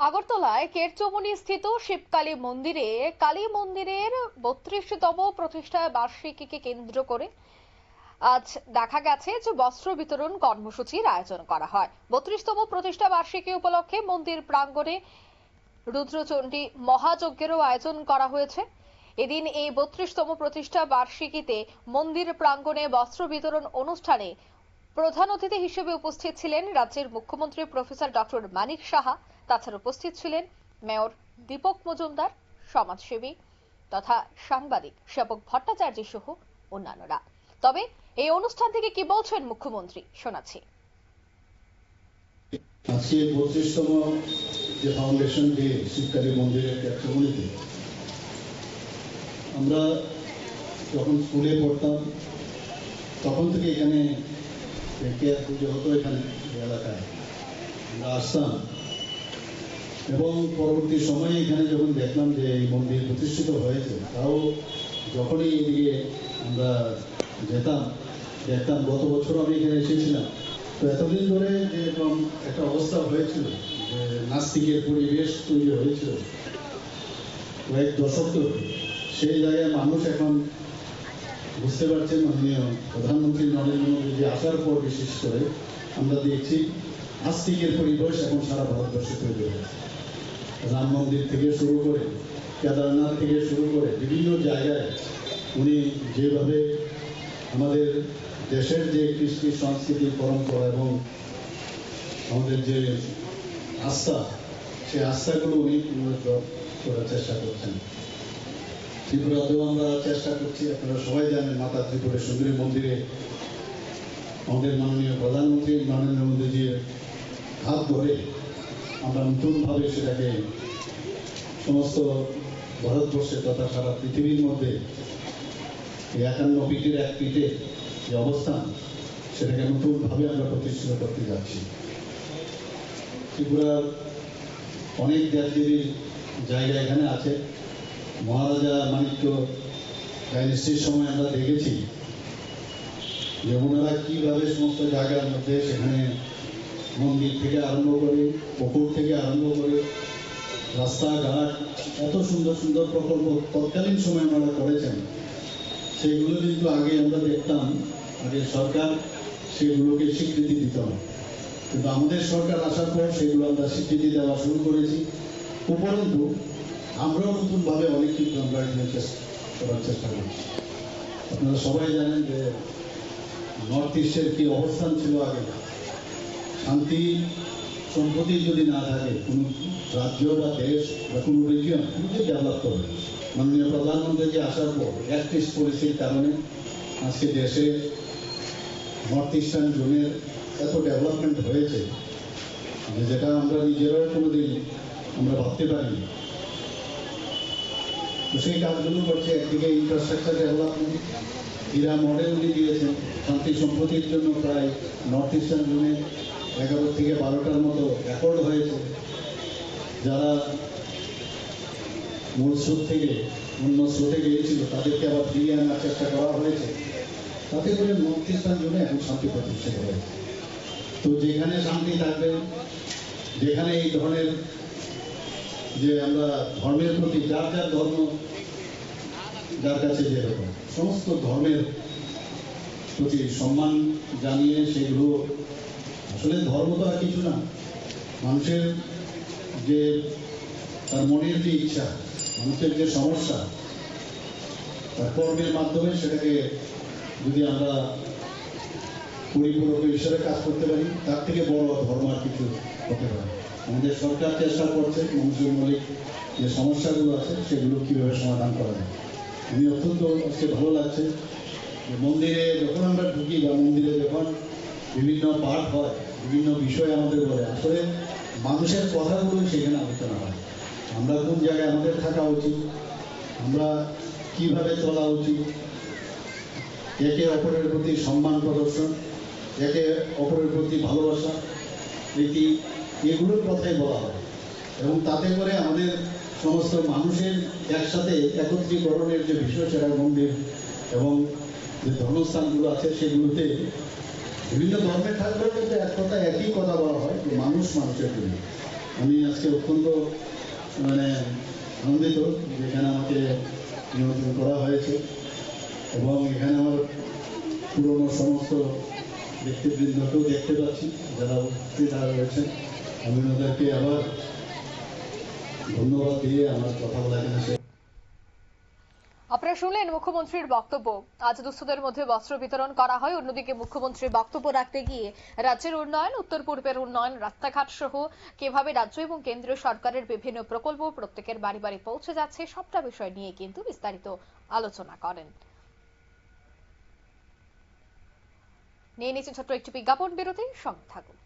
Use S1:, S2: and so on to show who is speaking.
S1: আগরতলায় কেরচমনি স্থিত শিবকালী মন্দিরে কালী মন্দিরের 32তম প্রতিষ্ঠা বার্ষিকীকে কেন্দ্র করে আজ দেখা গেছে যে বস্ত্র বিতরণ কর্মসূচির আয়োজন করা হয়। 32তম প্রতিষ্ঠা বার্ষিকী উপলক্ষে মন্দির প্রাঙ্গণে রুদ্রচণ্ডী মহাযজ্ঞেরও আয়োজন করা হয়েছে। এদিন এই 32তম প্রতিষ্ঠা বার্ষিকীতে মন্দির প্রাঙ্গণে বস্ত্র বিতরণ অনুষ্ঠানে প্রধান অতিথি হিসেবে উপস্থিত ছিলেন রাজ্যের মুখ্যমন্ত্রী প্রফেসর ডক্টর মানিক সাহা। তাছাড়া উপস্থিত ছিলেন মেয়র দীপক মজুমদার, সমাজসেবী তথা সাংবাদিক সেবক ভট্টাচার্য সহ অন্যান্যরা। তবে এই অনুষ্ঠান থেকে কি বলছেন মুখ্যমন্ত্রী শোনাচ্ছি।
S2: আজকে 32তম যে ফাউন্ডেশন ডে শিবকালী মন্দিরের কেরচমনিতে আমরা যখন স্কুলে পড়তাম তখন থেকে এখানে পুজো হতো, এখানে এলাকায় আমরা আসতাম এবং পরবর্তী সময়ে এখানে যখন দেখলাম যে এই মন্দির প্রতিষ্ঠিত হয়েছে, তাও যখনই এদিকে আমরা দেখতাম গত বছর আমি এখানে এসেছিলাম, তো এতদিন ধরে যেরকম একটা অবস্থা হয়েছিল যে নাস্তিকের পরিবেশ তৈরি হয়েছিল কয়েক দশক ধরে, সেই জায়গায় মানুষ এখন বুঝতে পারছেন মাননীয় প্রধানমন্ত্রী নরেন্দ্র মোদী যে আসার পর বিশেষ করে আমরা দেখছি নাস্তিকের পরিবেশ এখন সারা ভারতবর্ষে তৈরি হয়েছে। রাম মন্দির থেকে শুরু করে কেদারনাথ থেকে শুরু করে বিভিন্ন জায়গায় উনি যেভাবে আমাদের দেশের যে কৃষ্টি সংস্কৃতি পরম্পরা এবং আমাদের যে আস্থা, সেই আস্থাগুলো উনি পুনরুদ্ধার করার চেষ্টা করছেন। ত্রিপুরাতেও আমরা চেষ্টা করছি। আপনারা সবাই জানেন মাতা ত্রিপুরা সুন্দরী মন্দিরে আমাদের মাননীয় প্রধানমন্ত্রী নরেন্দ্র মোদীজির হাত ধরে আমরা নতুনভাবে সেটাকে সমস্ত ভারতবর্ষে তথা সারা পৃথিবীর মধ্যে 51 পিঠের এক পিঠে যে অবস্থান, সেটাকে নতুনভাবে আমরা প্রতিষ্ঠিত করতে যাচ্ছি। ত্রিপুরার অনেক দেবদেবীর জায়গা এখানে আছে। মহারাজা মানিক্য ডাইনেস্টির সময় আমরা দেখেছি যে ওনারা কীভাবে সমস্ত জায়গার মধ্যে সেখানে মন্দির থেকে আরম্ভ করে, পুকুর থেকে আরম্ভ করে, রাস্তাঘাট, এত সুন্দর সুন্দর প্রকল্প তৎকালীন সময় ওনারা করেছেন। সেগুলো কিন্তু আগে আমরা দেখতাম, আগে সরকার সেগুলোকে স্বীকৃতি দিত না, কিন্তু আমাদের সরকার আসার পর সেগুলো আমরা স্বীকৃতি দেওয়া শুরু করেছি। উপরন্তু আমরাও নতুনভাবে অনেক কিছু আমরা করার চেষ্টা করছি। আপনারা সবাই জানেন যে নর্থ ইস্টের কি অবস্থান ছিল আগে। শান্তি সম্পত্তি যদি না থাকে, কোনো রাজ্য বা দেশ বা কোনো রিজিয়ন ডেভেলপ করবে। মাননীয় প্রধানমন্ত্রী যে আসার পর অ্যাক্ট ইস্ট পলিসির কারণে আজকে দেশে নর্থ ইস্টার্ন জোনের এত ডেভেলপমেন্ট হয়েছে যেটা আমরা নিজেরাও কোনোদিন আমরা ভাবতে পারিনি। তো সেই কাজগুলো করছে। একদিকে ইনফ্রাস্ট্রাকচার ডেভেলপমেন্ট, হীরা মডেল উনি দিয়েছেন শান্তি সম্পত্তির জন্য। প্রায় নর্থ ইস্টার্ন জোনে 11 থেকে 12টার মতো রেকর্ড হয়েছে। যারা মূল স্রোত থেকে অন্য স্রোতে গিয়েছিল তাদেরকে আবার ফিরিয়ে আনার চেষ্টা করা হয়েছে। তাতে করে নর্থ ইস্টার্ন জোনে এখন শান্তি প্রতিষ্ঠিত হয়েছে। তো যেখানে শান্তি থাকবে, যেখানে এই ধরনের যে আমরা ধর্মের প্রতি যার যার ধর্ম যার কাছে যেরকম সমস্ত ধর্মের প্রতি সম্মান জানিয়ে, সেগুলো আসলে ধর্ম তো আর কিছু না, মানুষের যে তার মনের যে ইচ্ছা, মানুষের যে সমস্যা, তার কর্মের মাধ্যমে সেটাকে যদি আমরা পরিপূরক হিসেবে কাজ করতে পারি, তার থেকে বড় ধর্ম আর কিছু হতে পারে। আমাদের সরকার চেষ্টা করছে মানুষের মৌলিক যে সমস্যাগুলো আছে সেগুলো কীভাবে সমাধান করা যায়। আমি অত্যন্ত আজকে ভালো লাগছে যে মন্দিরে যখন আমরা ঢুকি বা মন্দিরে যখন বিভিন্ন পাঠ হয়, বিভিন্ন বিষয় আমাদের বলে, আসলে মানুষের কথাগুলোই সেখানে আলোচনা হয়। আমরা কোন জায়গায় আমাদের থাকা উচিত, আমরা কিভাবে চলা উচিত, একে অপরের প্রতি সম্মান প্রদর্শন, একে অপরের প্রতি ভালোবাসা, রীতি, এগুলোর কথাই বলা হয়। এবং তাতে করে আমাদের সমস্ত মানুষের একসাথে একত্রীকরণের যে বিষয়, সেটা মন্দির এবং যে ধর্মস্থানগুলো আছে সেগুলোতে বিভিন্ন ধর্মের থাকলেও কিন্তু এক কথা একই কথা বলা হয় যে মানুষ মানুষের জন্য। আমি আজকে অত্যন্ত আনন্দিত যেখানে আমাকে নিমন্ত্রণ করা হয়েছে এবং এখানে আমার পুরনো সমস্ত ব্যক্তিবৃন্দকেও দেখতে পাচ্ছি যারা উপস্থিত রয়েছেন। আমি ওদেরকে আবার ধন্যবাদ দিয়ে আমার কথা বলা এখানে
S1: আপনারা শুনলেন মুখ্যমন্ত্রীর বক্তব্য। আজ দুস্থদের মধ্যে বস্ত্র বিতরণ করা হয়। অন্যদিকে মুখ্যমন্ত্রীর বক্তব্য রাখতে গিয়ে রাজ্যের উন্নয়ন, উত্তর পূর্বের উন্নয়ন, রাস্তাঘাট সহ কিভাবে রাজ্য এবং কেন্দ্রীয় সরকারের বিভিন্ন প্রকল্প প্রত্যেকের বাড়ি বাড়ি পৌঁছে যাচ্ছে সবটা বিষয় নিয়ে কিন্তু বিস্তারিত আলোচনা করেন। নিয়ে নিচ্ছে ছোট্ট একটি বিজ্ঞাপন বিরতি, সঙ্গে থাকুন।